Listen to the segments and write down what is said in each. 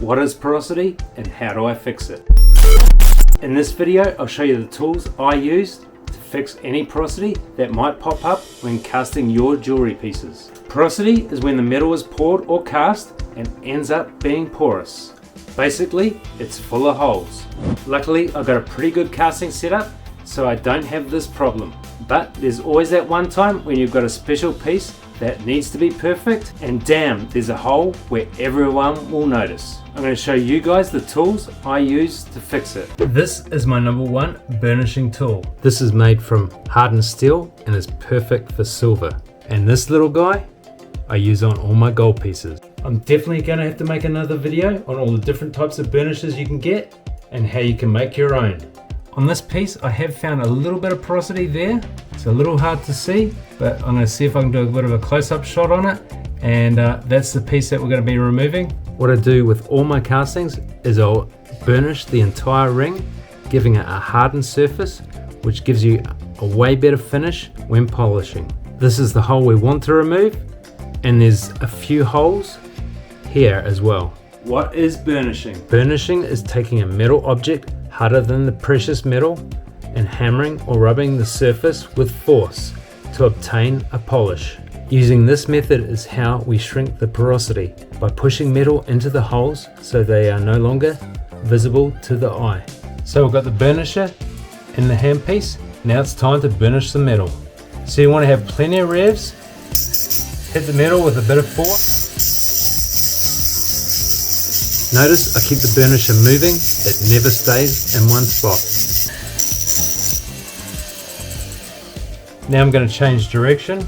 What is porosity and how do I fix it? In this video, I'll show you the tools I use to fix any porosity that might pop up when casting your jewelry pieces. Porosity is when the metal is poured or cast and ends up being porous. Basically, it's full of holes. Luckily, I've got a pretty good casting setup, so I don't have this problem. But there's always that one time when you've got a special piece that needs to be perfect, and damn, there's a hole where everyone will notice. I'm going to show you guys the tools I use to fix it. This is my number one burnishing tool. This is made from hardened steel and is perfect for silver. And this little guy, I use on all my gold pieces. I'm definitely going to have to make another video on all the different types of burnishes you can get and how you can make your own. On this piece, I have found a little bit of porosity there. It's a little hard to see, but I'm going to see if I can do a bit of a close-up shot on it. And that's the piece that we're going to be removing. What I do with all my castings is I'll burnish the entire ring, giving it a hardened surface, which gives you a way better finish when polishing. This is the hole we want to remove, and there's a few holes here as well. What is burnishing? Burnishing is taking a metal object harder than the precious metal and hammering or rubbing the surface with force to obtain a polish. Using this method is how we shrink the porosity, by pushing metal into the holes so they are no longer visible to the eye. So we've got the burnisher in the handpiece. Now it's time to burnish the metal. So you want to have plenty of revs. Hit the metal with a bit of force. Notice I keep the burnisher moving, it never stays in one spot. Now I'm going to change direction.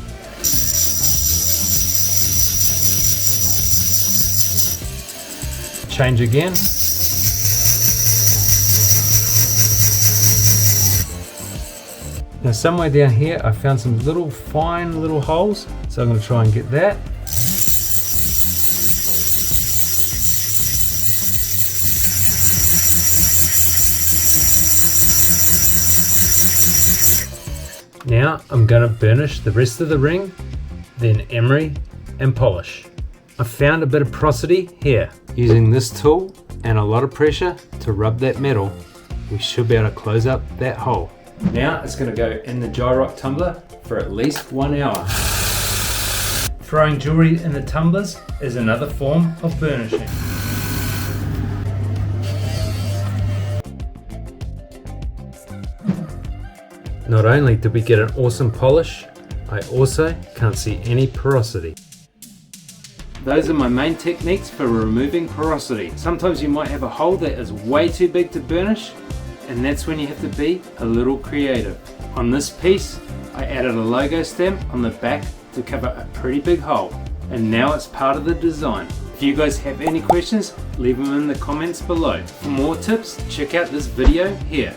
Change again. Now somewhere down here I found some little fine little holes, so I'm going to try and get that. Now I'm going to burnish the rest of the ring, then emery and polish. I found a bit of porosity here. Using this tool and a lot of pressure to rub that metal, we should be able to close up that hole. Now it's going to go in the dry rock tumbler for at least 1 hour. Throwing jewelry in the tumblers is another form of burnishing. Not only did we get an awesome polish, I also can't see any porosity. Those are my main techniques for removing porosity. Sometimes you might have a hole that is way too big to burnish, and that's when you have to be a little creative. On this piece, I added a logo stamp on the back to cover a pretty big hole, and now it's part of the design. If you guys have any questions, leave them in the comments below. For more tips, check out this video here.